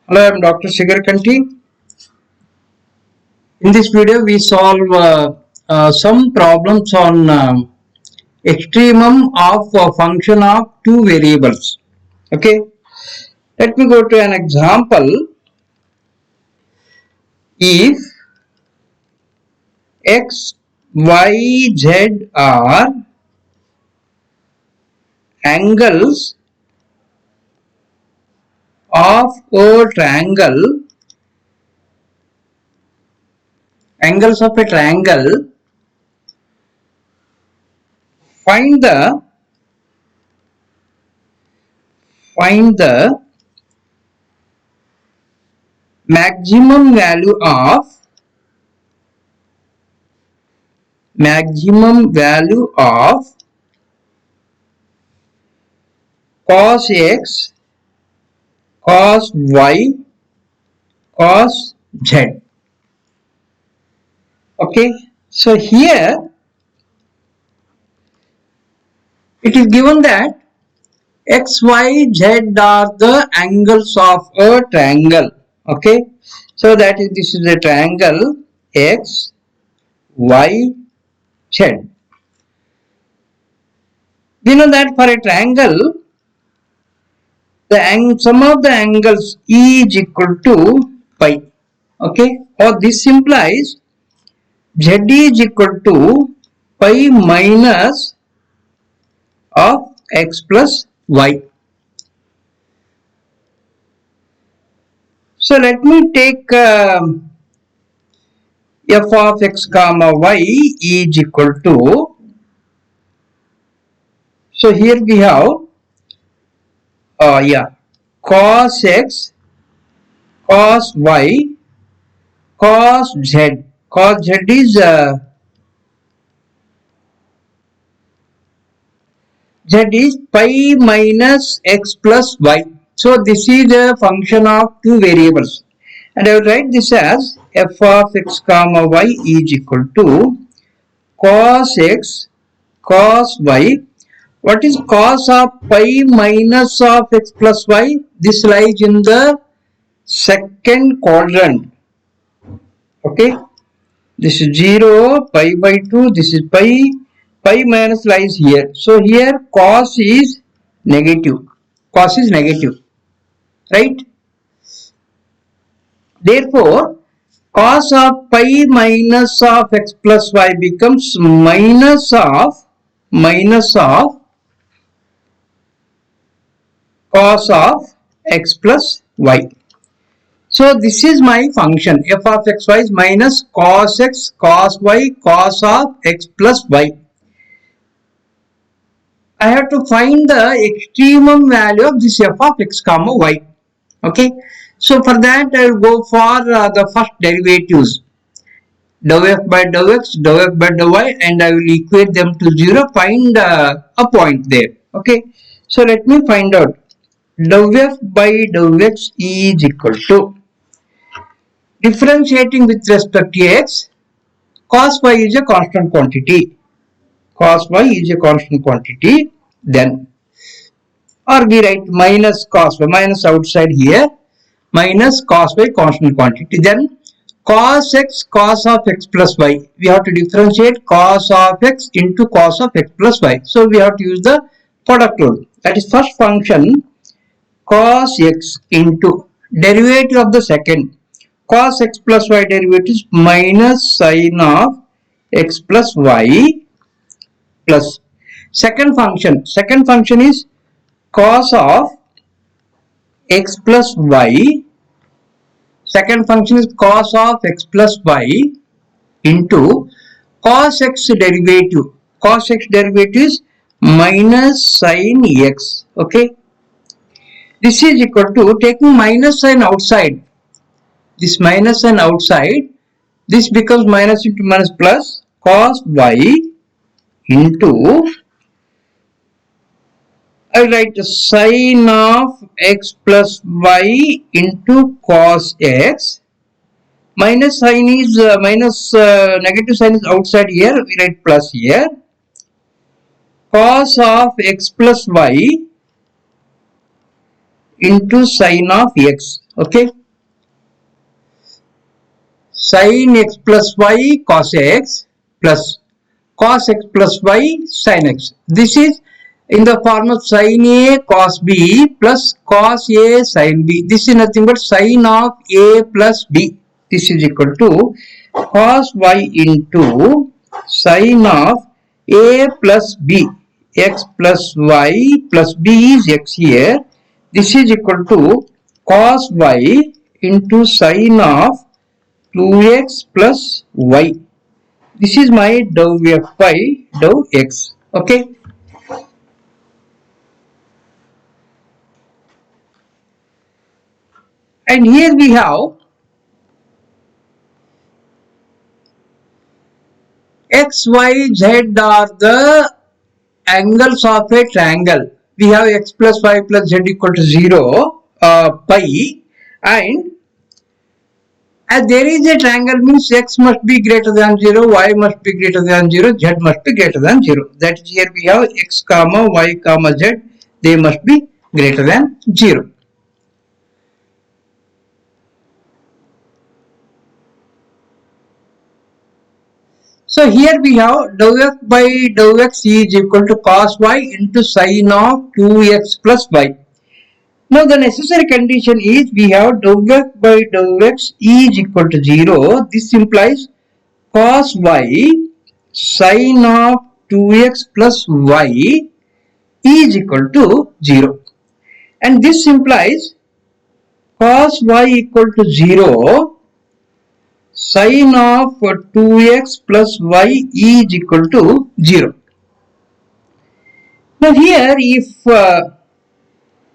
Hello, I am Dr. Shigar Kanti. In this video, we solve some problems on extremum of a function of two variables. Okay, let me go to an example. If x, y, z are angles of a triangle, find the maximum value of cos x, cos y, cos z. Okay, so here it is given that x, y, z are the angles of a triangle. Okay, so that is, this is a triangle x, y, z. We know that for a triangle, the sum of the angles E is equal to pi. Okay, or this implies z is equal to pi minus of x plus y. So let me take f of x comma y is equal to, so here we have cos x, cos y, cos z. Cos z is pi minus x plus y. So this is a function of two variables, and I will write this as f of x comma y is equal to cos x, cos y. What is cos of pi minus of x plus y? This lies in the second quadrant. Okay, this is 0, pi by 2, this is pi. Pi minus lies here. So here cos is negative. Right? Therefore, cos of pi minus of x plus y becomes minus of cos of x plus y. So this is my function f of x y is minus cos x, cos y, cos of x plus y. I have to find the extremum value of this f of x comma y. Okay, so for that I will go for the first derivatives, dou f by dou x, dou f by dou y, and I will equate them to 0, find a point there. Okay, so let me find out. Dou f by dou x is equal to, differentiating with respect to x, cos y is a constant quantity. Then, or we write minus cos y, minus outside here, minus cos y constant quantity. Then cos x, cos of x plus y. We have to differentiate cos of x into cos of x plus y. So we have to use the product rule. That is first function cos x into derivative of the second. Cos x plus y derivative is minus sin of x plus y plus second function. Second function is cos of x plus y. Second function is cos of x plus y into cos x derivative. Cos x derivative is minus sin x. Okay. This is equal to, taking minus sign outside. This minus sign outside. This becomes minus into minus plus cos y into, I will write sin of x plus y into cos x. Minus sign is negative sign is outside here. We write plus here. Cos of x plus y into sin of x. Okay, sin x plus y cos x plus cos x plus y sin x. This is in the form of sin a cos b plus cos a sin b. This is nothing but sin of a plus b. This is equal to cos y into sin of a plus b. X plus y plus b is x here. This is equal to cos y into sin of 2x plus y. This is my dou f by dou x. Okay. And here we have x, y, z are the angles of a triangle. We have x plus y plus z equal to 0, pi, and as there is a triangle means x must be greater than 0, y must be greater than 0, z must be greater than 0. That is, here we have x comma y comma z, they must be greater than 0. So here we have dou f by dou x is equal to cos y into sin of 2x plus y. Now the necessary condition is we have dou f by dou x is equal to 0. This implies cos y sin of 2x plus y is equal to 0. And this implies cos y equal to 0. Sin of 2x plus y is equal to 0. Now here if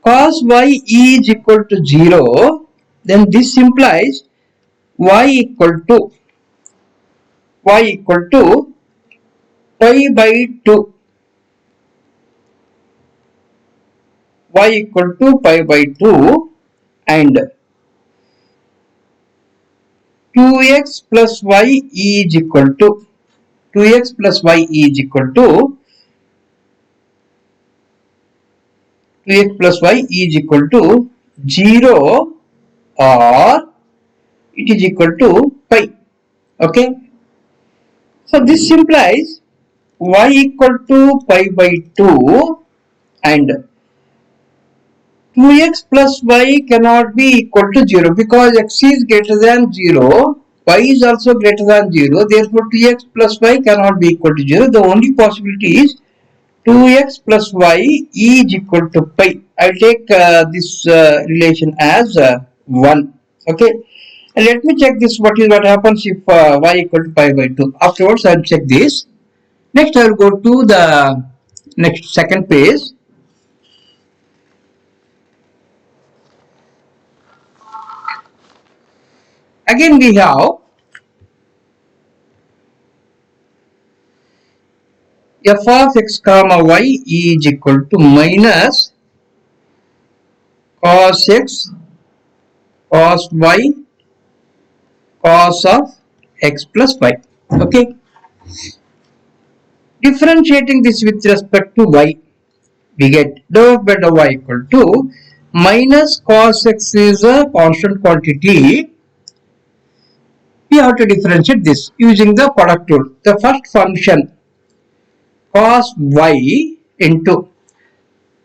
cos y is equal to 0, then this implies y equal to pi by 2. Y equal to pi by 2 and 2x plus y is equal to 2x plus y is equal to 2x plus y is equal to 0 or it is equal to pi. Okay. So this implies y equal to pi by 2 and 2x plus y cannot be equal to 0 because x is greater than 0, y is also greater than 0, therefore 2x plus y cannot be equal to 0. The only possibility is 2x plus y is equal to pi. I will take this relation as 1. Okay. And let me check this, what happens if y equal to pi by 2. Afterwards I will check this. Next I will go to the next second page. Again we have f of x comma y is equal to minus cos x cos y cos of x plus y. Okay. Differentiating this with respect to y, we get dou f by dou y equal to minus cos x is a constant quantity. We have to differentiate this using the product rule. The first function cos y into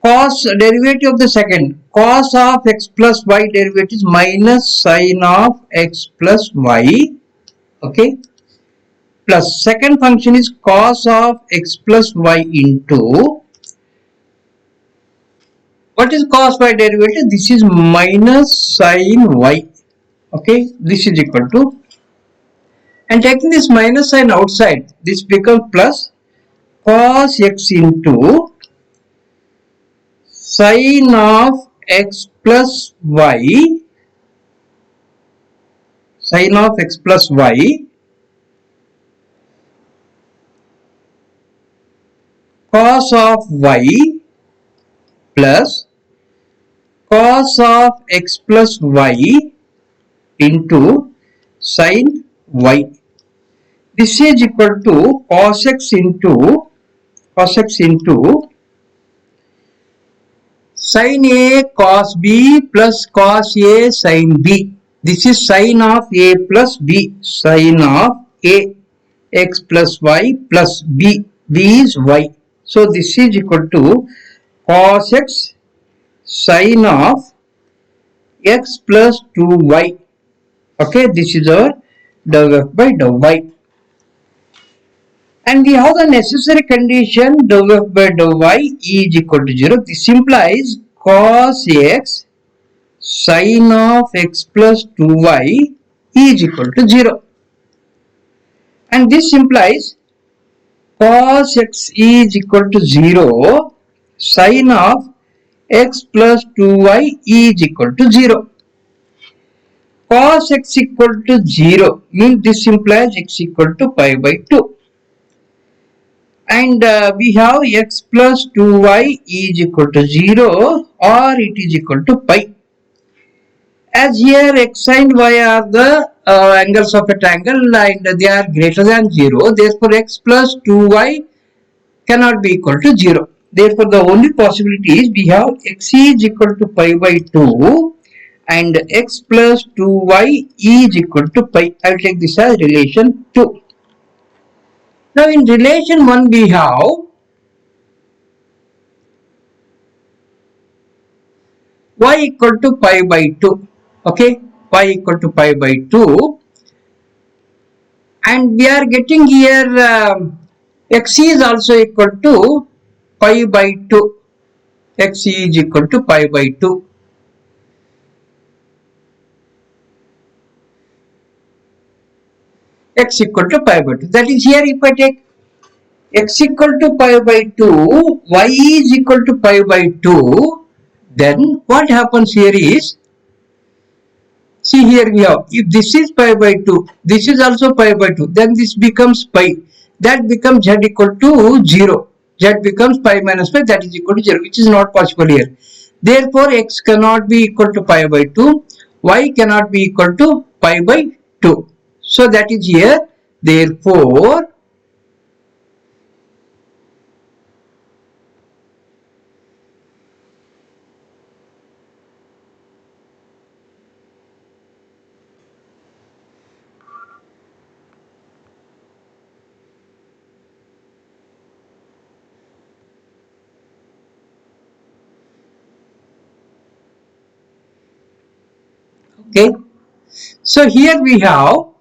cos derivative of the second cos of x plus y derivative is minus sin of x plus y. Okay. Plus second function is cos of x plus y into what is cos y derivative? This is minus sin y. Okay. This is equal to, and taking this minus sign outside, this becomes plus cos x into sin of x plus y, sin of x plus y cos of y plus cos of x plus y into sin y. This is equal to cos x into Sin A cos B plus cos A sin B. This is sin of A plus B. Sin of A x plus y plus B. B is y. So this is equal to cos x sin of x plus 2y. Okay, this is our dou f by dou y. And we have the necessary condition dou f by dou y is equal to 0. This implies cos x sin of x plus 2y is equal to 0. And this implies cos x is equal to 0, sin of x plus 2y is equal to 0. Cos x equal to 0 means this implies x equal to pi by 2. And we have x plus 2y is equal to 0 or it is equal to pi. As here x and y are the angles of a triangle and they are greater than 0, therefore x plus 2y cannot be equal to 0. Therefore the only possibility is we have x is equal to pi by 2 and x plus 2y is equal to pi. I will take this as relation 2. Now in relation 1 we have y equal to pi by 2. Okay, y equal to pi by 2. And we are getting here x is also equal to pi by 2. X is equal to pi by 2. X equal to pi by 2. That is here if I take x equal to pi by 2, y is equal to pi by 2, then what happens here is, see here we have, if this is pi by 2, this is also pi by 2, then this becomes pi. That becomes z equal to 0. Z becomes pi minus pi, that is equal to 0, which is not possible here. Therefore, x cannot be equal to pi by 2, y cannot be equal to pi by 2. So that is here. Therefore, okay. So here we have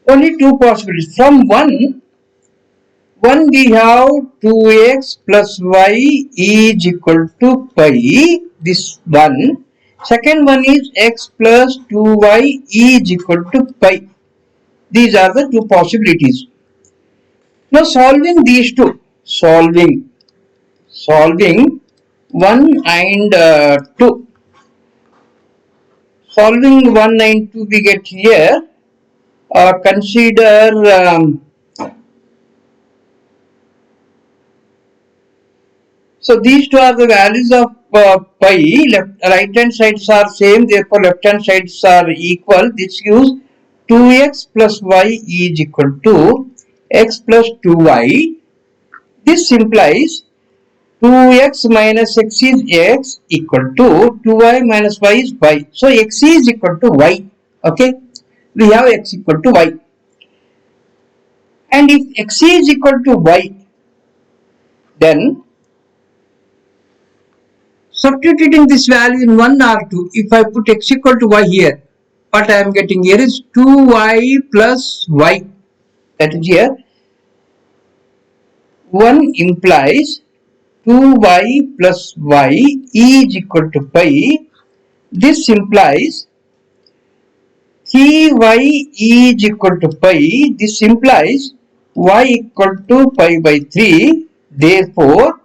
only two possibilities. From 1 we have 2x plus y is equal to pi. This one. Second one is x plus 2y is equal to pi. These are the two possibilities. Now solving these two. Solving 1 and 2. Solving 1 and 2 we get here. Consider so these two are the values of pi. Right hand sides are same, therefore left hand sides are equal. This gives 2x plus y is equal to x plus 2y. This implies 2x minus x is x equal to 2y minus y is y. So x is equal to y. Okay, we have x equal to y. And if x is equal to y, then substituting this value in 1 or 2, if I put x equal to y here, what I am getting here is 2y plus y. That is here. 1 implies 2y plus y is equal to pi. This implies 3y is equal to pi. This implies y equal to pi by 3. Therefore,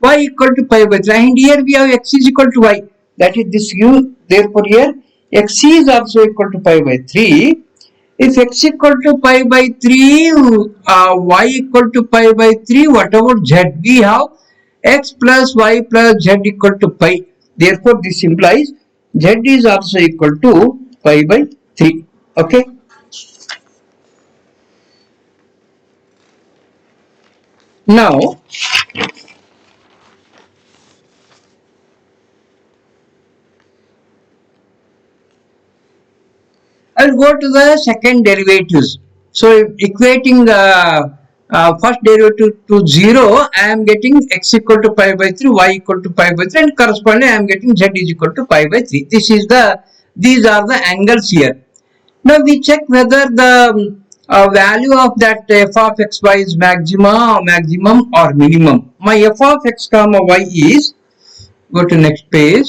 y equal to pi by 3. And here we have x is equal to y. That is this u. Therefore, here x is also equal to pi by 3. If x equal to pi by 3, y equal to pi by 3, what about z? We have x plus y plus z equal to pi. Therefore, this implies z is also equal to pi by 3. Okay. Now I'll go to the second derivatives. So equating the first derivative to 0, I am getting x equal to pi by 3, y equal to pi by 3, and correspondingly I am getting z is equal to pi by 3. These are the angles here. Now we check whether the value of that f of x y is maximum or minimum. My f of x comma y is, go to next page.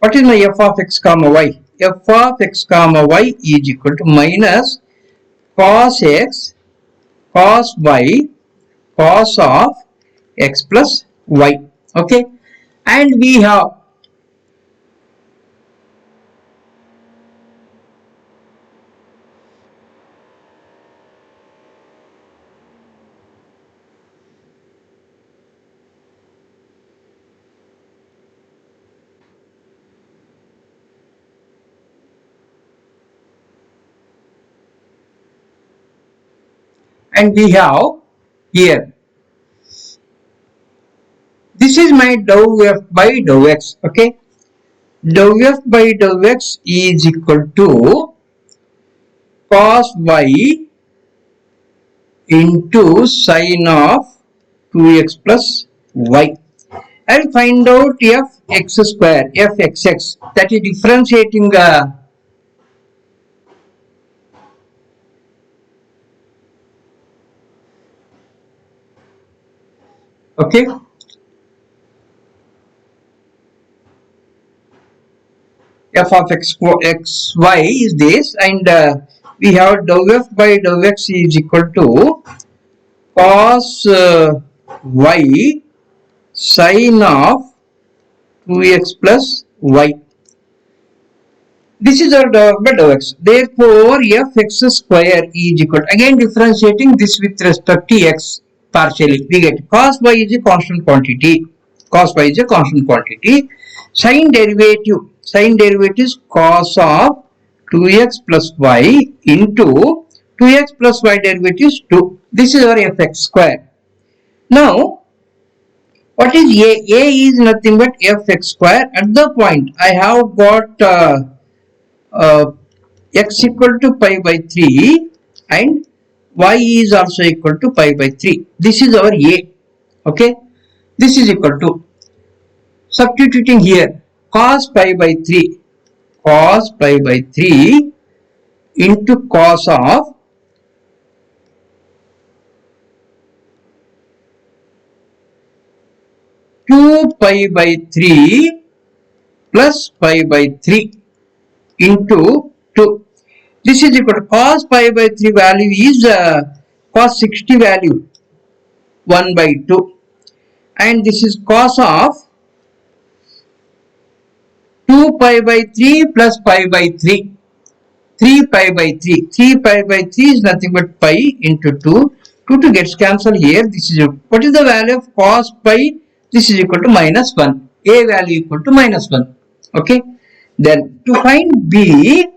What is my f of x comma y? F of x comma y is equal to minus cos x cos y cos of x plus y. Okay, and we have here, this is my dou f by dou x. Okay, dou f by dou x is equal to cos y into sine of 2x plus y. I'll find out f x square, f x x, that is differentiating okay, f of x y is this, and we have dou f by dou x is equal to cos y sine of 2x plus y. This is our dou f by dou x. Therefore, f x square is equal to, again differentiating this with respect to x partially, we get cos y is a constant quantity. Cos y is a constant quantity. Sine derivative is cos of 2x plus y into 2x plus y derivative is 2. This is our fx square. Now, what is a? A is nothing but fx square. At the point, I have got x equal to pi by 3 and y is also equal to pi by 3. This is our a. Okay, this is equal to, substituting here, cos pi by 3 into cos of 2 pi by 3 plus pi by 3 into 2. This is equal to cos pi by 3 value is cos 60 value 1 by 2, and this is cos of 2 pi by 3 plus pi by 3, 3 pi by 3. 3 pi by 3 is nothing but pi into 2. 2 gets cancelled here. This is what is the value of cos pi? This is equal to minus 1. A value equal to minus 1. Okay. Then to find B,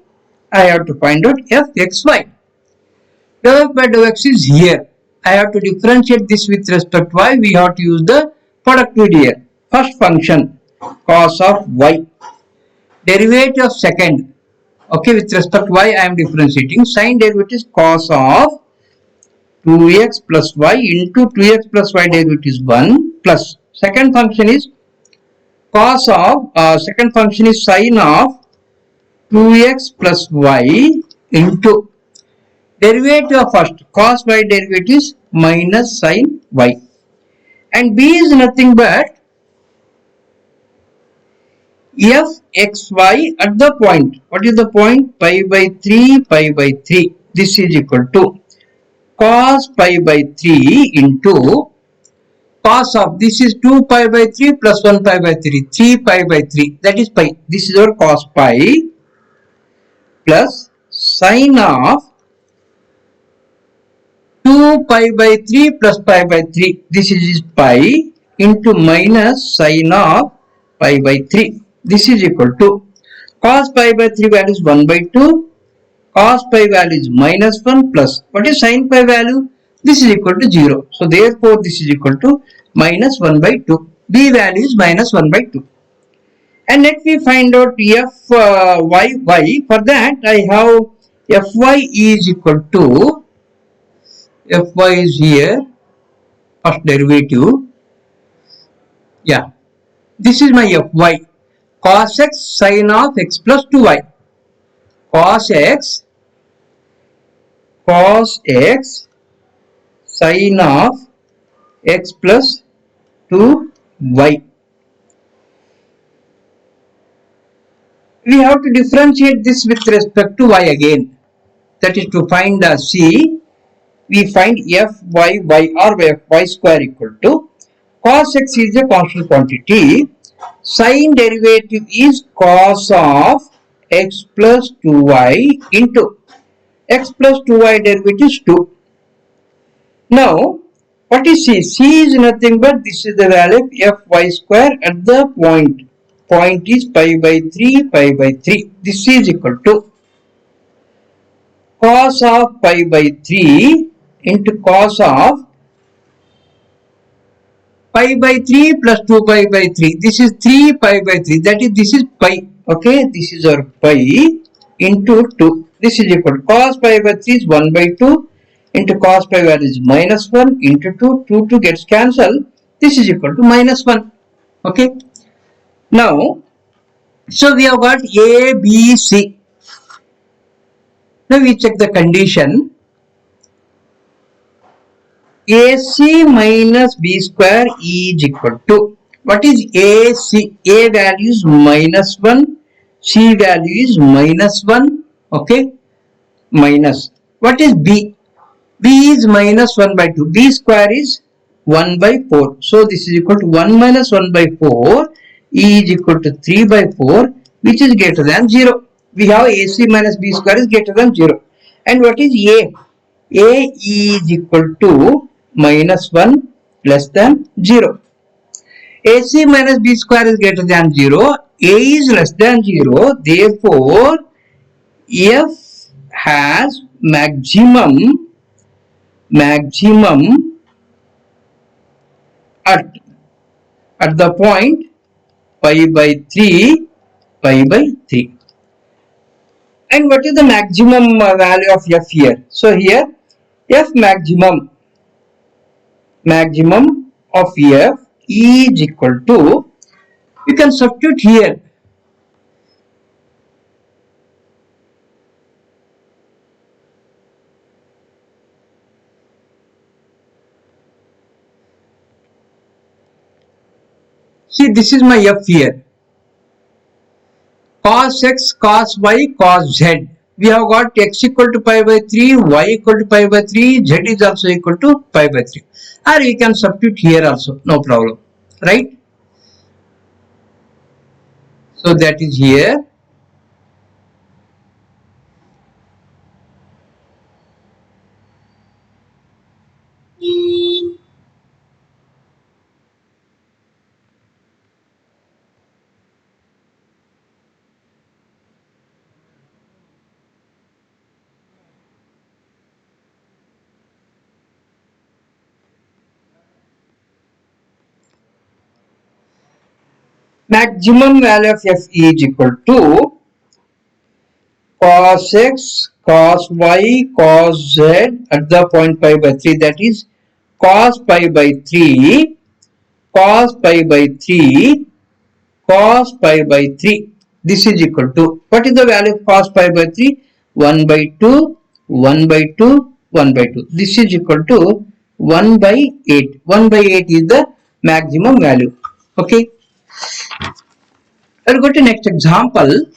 I have to find out fxy. Dou f by dou x is here. I have to differentiate this with respect to y. We have to use the productivity here. First function cos of y. Derivative of second. Okay, with respect to y, I am differentiating. Sine derivative is cos of 2x plus y into 2x plus y derivative is 1 plus. Second function is cos of, second function is sine of 2x plus y into derivative of first, cos y derivative is minus sine y. And b is nothing but fxy at the point. What is the point? Pi by 3, pi by 3. This is equal to cos pi by 3 into cos of, this is 2 pi by 3 plus 1 pi by 3, 3 pi by 3, that is pi. This is our cos pi plus sine of 2 pi by 3 plus pi by 3, this is pi into minus sine of pi by 3. This is equal to cos pi by 3 value is 1 by 2 cos pi value is minus 1 plus what is sin pi value? This is equal to 0. So therefore this is equal to minus 1 by 2. B value is minus 1 by 2. And let me find out y. For that I have fy is equal to, fy is here, first derivative. Yeah, this is my fy, cos x sin of x plus 2y. Cos x sin of x plus 2y. We have to differentiate this with respect to y again. That is to find c. We find fy or fy square equal to cos x is a constant quantity. Sin derivative is cos of x plus 2y into x plus 2y derivative is 2. Now, what is c? C is nothing but this is the value of fy square at the point. Point is pi by 3, pi by 3. This is equal to cos of pi by 3 into cos of pi by 3 plus 2 pi by 3. This is 3 pi by 3. That is, this is pi. Okay, this is our pi into 2. This is equal to cos pi by 3 is 1 by 2 into cos pi value is minus 1 into 2. 2 gets cancelled. This is equal to minus 1. Okay. Now, so we have got A, B, C. Now we check the condition. AC minus B square is equal to, what is AC? A value is minus 1, C value is minus 1, okay, minus. What is B? B is minus 1 by 2, B square is 1 by 4. So this is equal to 1 minus 1 by 4 is equal to 3 by 4, which is greater than 0. We have AC minus B square is greater than 0. And what is A? A is equal to minus 1 less than 0. AC minus B square is greater than 0. A is less than 0. Therefore, F has maximum at the point pi by 3, pi by 3. And what is the maximum value of F here? So here, F maximum of F is equal to, you can substitute here. See, this is my F here. Cos x, cos y, cos z. We have got x equal to pi by 3, y equal to pi by 3, z is also equal to pi by 3. Or we can substitute here also, no problem, right? So that is here. Maximum value of f is equal to cos x, cos y, cos z at the point pi by 3, that is cos pi by 3, cos pi by 3, cos pi by 3. This is equal to, what is the value of cos pi by 3? 1 by 2, 1 by 2, 1 by 2. This is equal to 1 by 8. 1 by 8 is the maximum value. Okay. I'll go to next example.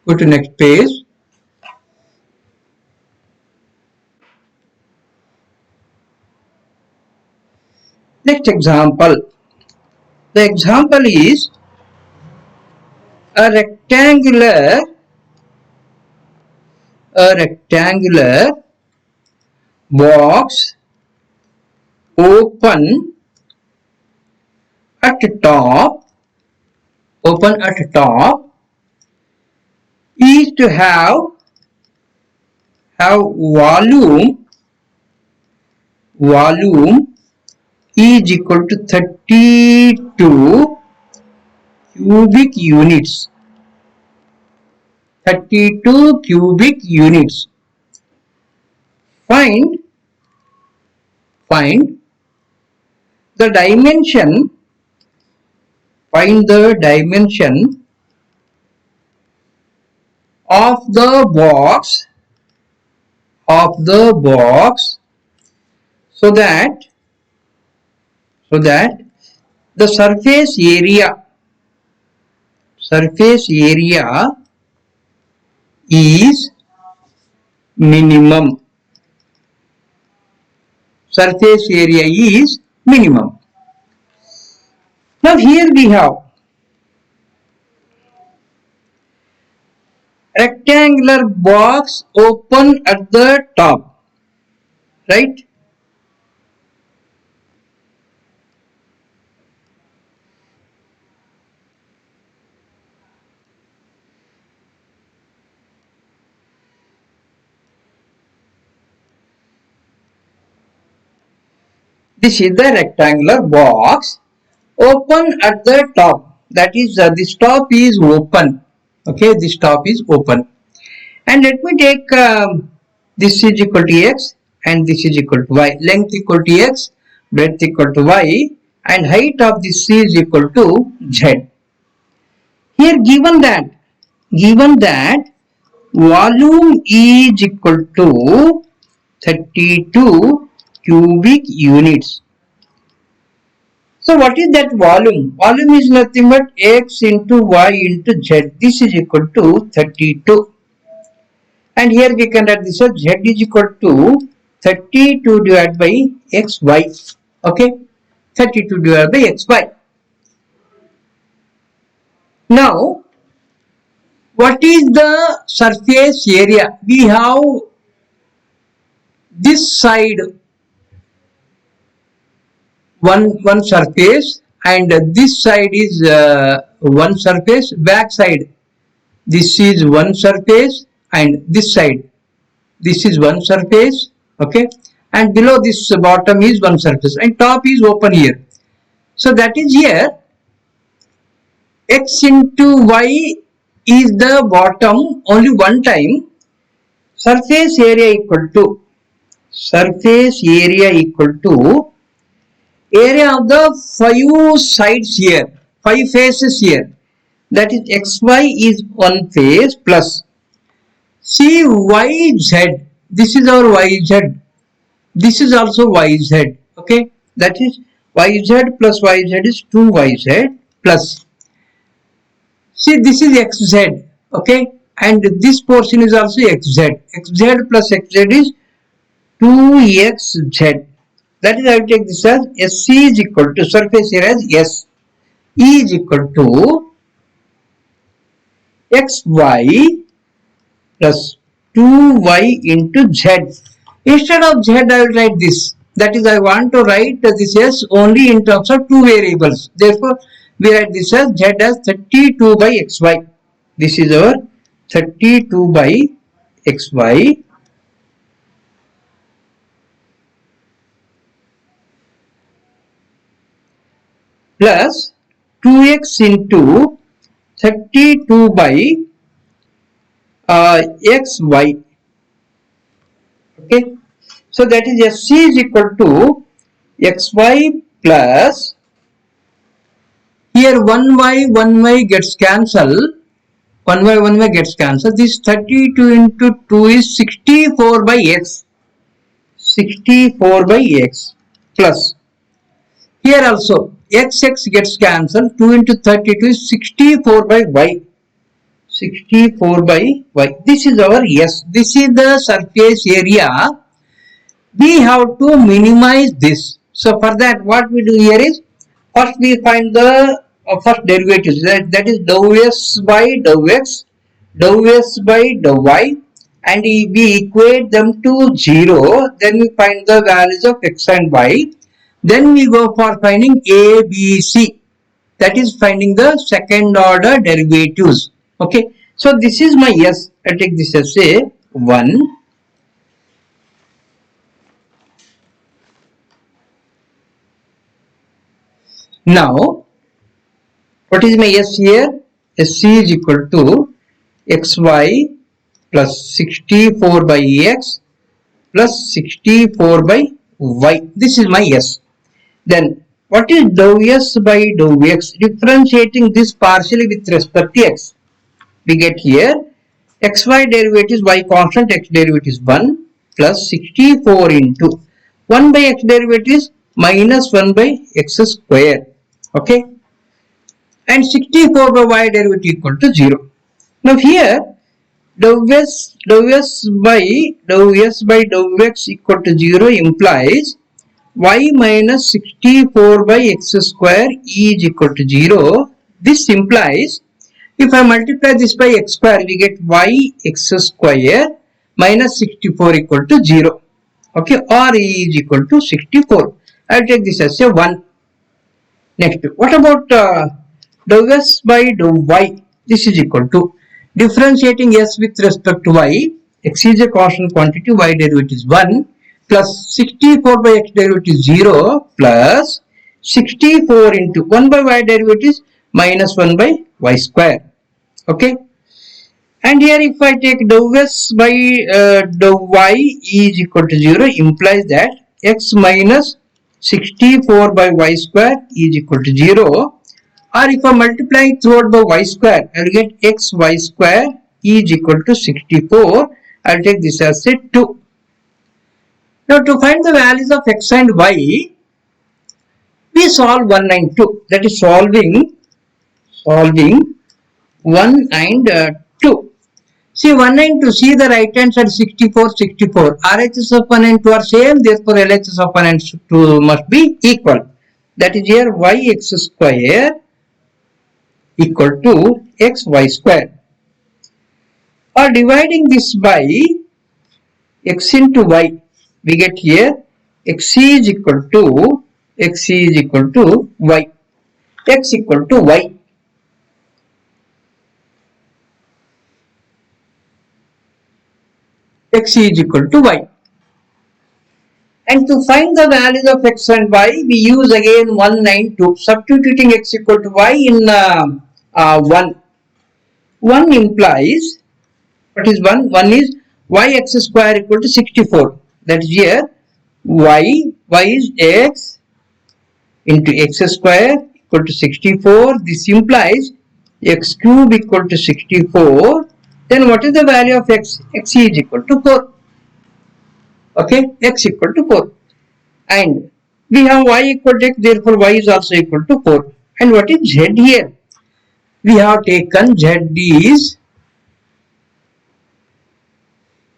Go to next page. Next example. The example is a rectangular box open at top is to have volume is equal to 32 cubic units. 32 cubic units. Find the dimension. Find the dimension of the box so that the surface area is minimum. Surface area is minimum. Now here we have rectangular box open at the top, right? This is the rectangular box open at the top. That is, this top is open. Okay, this top is open. And let me take this is equal to x and this is equal to y. Length equal to x, breadth equal to y, and height of this is equal to z. Here given that volume is equal to 32 cubic units. So what is that volume? Volume is nothing but x into y into z. This is equal to 32. And here we can write this as z is equal to 32 divided by xy. Okay, 32 divided by xy. Now, what is the surface area? We have this side one surface, and this side is one surface. Back side, this is one surface, and this side, this is one surface. Okay, and below this bottom is one surface, and top is open here. So that is here x into y is the bottom only one time. Surface area equal to area of the 5 sides here, 5 faces here. That is xy is one face plus CYZ. This is our YZ. This is also YZ. Okay, that is YZ plus YZ is 2YZ plus. See, this is XZ. Okay, and this portion is also XZ. XZ plus XZ is 2XZ. That is, I will take this as SC is equal to surface area as S. E is equal to XY plus 2Y into Z. Instead of Z, I will write this. That is, I want to write this as only in terms of two variables. Therefore, we write this as Z as 32 by XY. This is our 32 by XY plus 2x into 32 by xy. Okay, so that is SC is equal to xy plus, here 1y gets cancelled. 1y gets cancelled. This 32 into 2 is 64 by x. 64 by x plus, here also x gets cancelled. 2 into 32 is 64 by y. 64 by y. This is our S. This is the surface area. We have to minimize this. So for that, what we do here is, first we find the first derivatives. That is dou s by dou x, dou s by dou y, and we equate them to 0. Then we find the values of x and y. Then we go for finding A, B, C. That is finding the second order derivatives. Okay. So this is my S. I take this as a 1. Now, what is my S here? SC is equal to xy plus 64 by x plus 64 by y. This is my S. Then, what is dou S by dou x? Differentiating this partially with respect to x. We get here xy derivative is y constant, x derivative is 1 plus 64 into 1 by x derivative is minus 1 by x square. Okay. And 64 by y derivative equal to 0. Now here dou s by dou x equal to 0 implies y minus 64 by x square is equal to 0. This implies if I multiply this by x square, we get y x square minus 64 equal to 0. Okay, or e is equal to 64. I will take this as a 1. Next, what about dou s by dou y? This is equal to differentiating s with respect to y. X is a constant quantity, y derivative is 1 plus 64 by x derivative is 0 plus 64 into 1 by y derivative is minus 1 by y square. Okay, and here if I take dou s by dou y is equal to 0 implies that x minus 64 by y square is equal to 0, or if I multiply throughout by y square I will get x y square is equal to 64. I will take this as a 2. Now to find the values of x and y, we solve 1 and 2, that is solving 1 and 2. See 1 and 2, see the right hand side 64, 64. RHS of 1 and 2 are same, therefore LHS of 1 and 2 must be equal. That is here yx square equal to xy square. Or dividing this by x into y, we get here x is equal to y. X equal to y. X is equal to y. And to find the values of x and y, we use again 1 and 2. Substituting x equal to y in 1. 1 implies, what is 1? 1 is yx square equal to 64. That is here y is x into x square equal to 64. This implies x cube equal to 64. Then what is the value of x? X is equal to 4. Okay, x equal to 4. And we have y equal to x, therefore y is also equal to 4. And what is z here? We have taken z is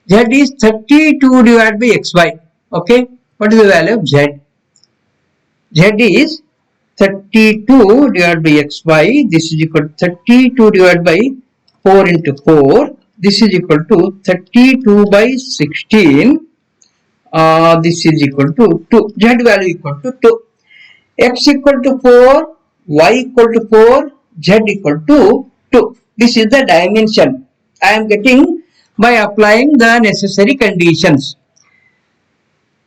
32 divided by xy. Okay, what is the value of z? Z is 32 divided by xy. This is equal to 32 divided by 4 into 4. This is equal to 32 by 16. This is equal to 2. Z value equal to 2. X equal to 4. Y equal to 4. Z equal to 2. This is the dimension I am getting by applying the necessary conditions.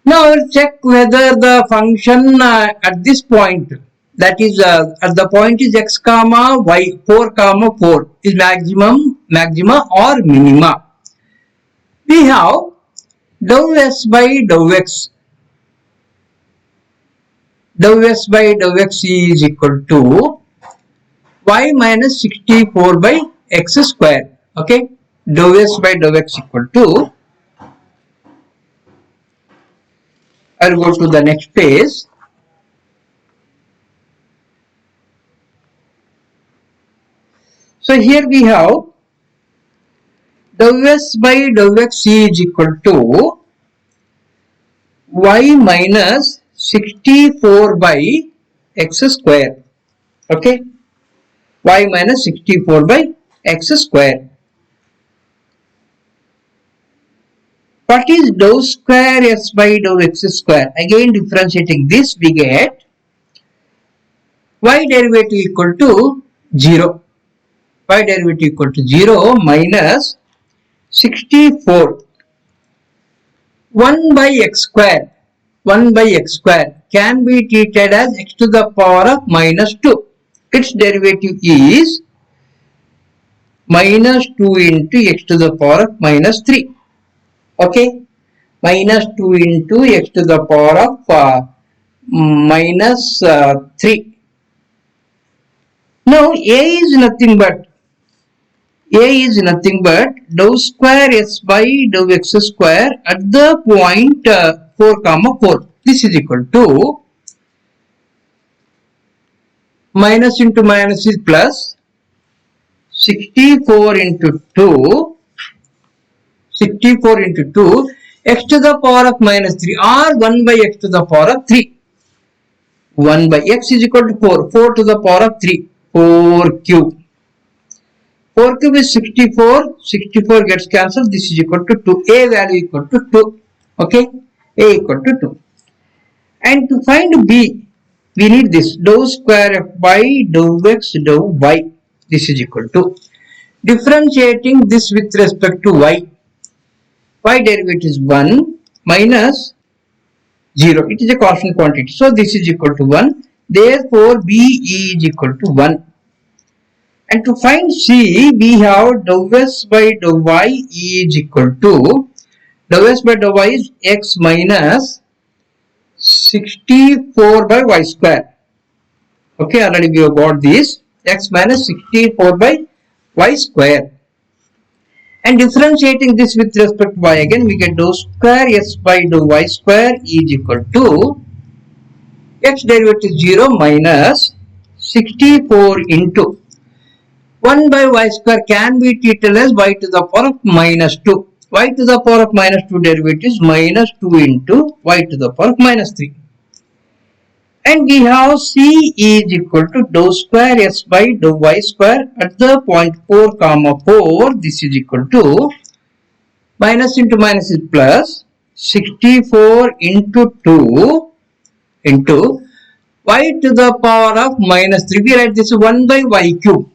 Now I will check whether the function at this point, that is at the point is x comma y 4 comma 4 is maxima or minima. We have dou s by dou x. Dou s by dou x is equal to y minus 64 by x square. Okay, dou s by dou x equal to, I will go to the next page. So here we have dou s by dou x is equal to y minus 64 by x square. Okay, y minus 64 by x square. What is dou square s by dou x square? Again differentiating this, we get y derivative equal to 0. y derivative equal to 0 minus 64 1 by x square 1 by x square can be treated as x to the power of minus 2. Its derivative is minus 2 into x to the power of minus 3. Okay, minus 2 into x to the power of minus 3. Now a is nothing but dou square s by dou x square at the point 4 comma 4. This is equal to minus into minus is plus 64 into 2 x to the power of minus 3 or 1 by x to the power of 3. 1 by x is equal to 4 to the power of 3, 4 cube. 4 cube is 64 gets cancelled, this is equal to 2, a value equal to 2, okay, a equal to 2. And to find b, we need this, dou square f by dou x dou y, this is equal to, differentiating this with respect to y derivative is 1 minus 0, it is a constant quantity, so this is equal to 1, therefore b is equal to 1. And to find c, we have dou s by dou y is equal to, dou s by dou y is x minus 64 by y square. Okay, already we have got this, x minus 64 by y square. And differentiating this with respect to y, again we get dou square s by dou y square is equal to x derivative 0 minus 64 into 1 by y square can be treated as y to the power of minus 2. Y to the power of minus 2 derivative is minus 2 into y to the power of minus 3. And we have c is equal to dou square s by dou y square at the point 4 comma 4. This is equal to minus into minus is plus 64 into 2 into y to the power of minus 3. We write this 1 by y cube.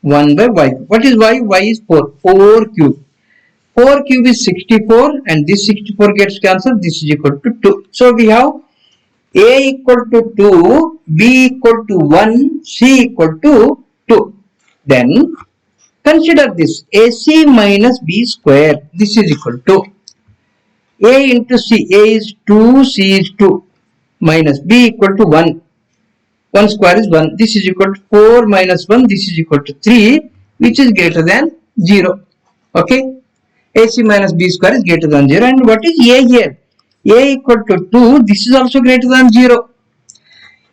1 by y. What is y? Y is 4. 4 cube. 4 cube is 64 and this 64 gets cancelled. This is equal to 2. So we have a equal to 2, b equal to 1, c equal to 2. Then consider this ac minus b square. This is equal to a into c. A is 2, c is 2 minus b equal to 1. 1 square is 1. This is equal to 4 minus 1. This is equal to 3, which is greater than 0. Okay. AC minus B square is greater than 0. And what is A here? A equal to 2. This is also greater than 0.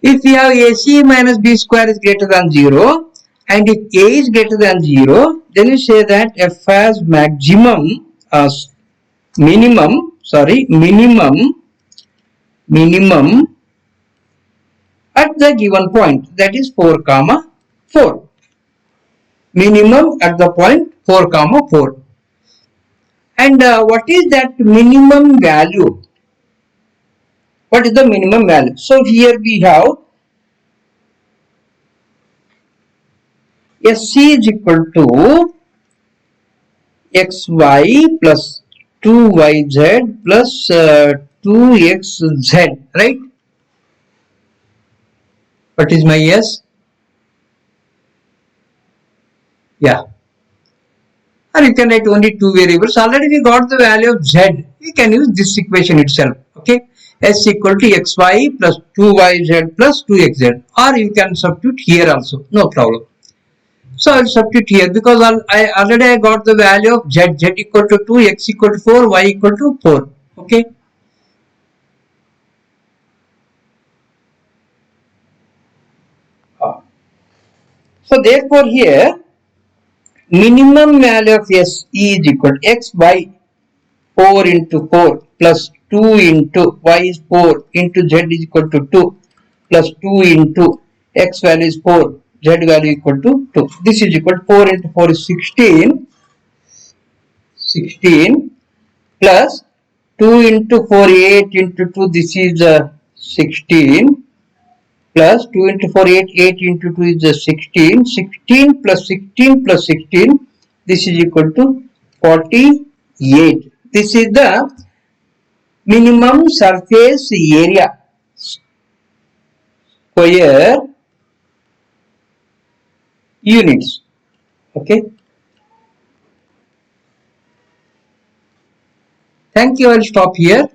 If we have AC minus B square is greater than 0, and if A is greater than 0, then you say that F has minimum at the given point, that is 4 comma 4. Minimum at the point 4 comma 4. And what is that minimum value? What is the minimum value? So here we have SC is equal to xy plus 2yz plus 2xz, right? What is my S? Yeah. Or you can write only two variables. Already we got the value of z. We can use this equation itself. Okay. S equal to xy plus 2yz plus 2xz. Or you can substitute here also. No problem. So I will substitute here because I already got the value of z. Z equal to 2, x equal to 4, y equal to 4. Okay. So therefore here minimum value of S is equal to x by 4 into 4 plus 2 into y is 4 into z is equal to 2 plus 2 into x value is 4, z value equal to 2. This is equal to 4 into 4 is 16 plus 2 into 4 8 into 2, this is 16 plus 2 into 4 8, 8 into 2 is the 16, 16 plus 16 plus 16, this is equal to 48. This is the minimum surface area square units. Okay. Thank you. I'll stop here.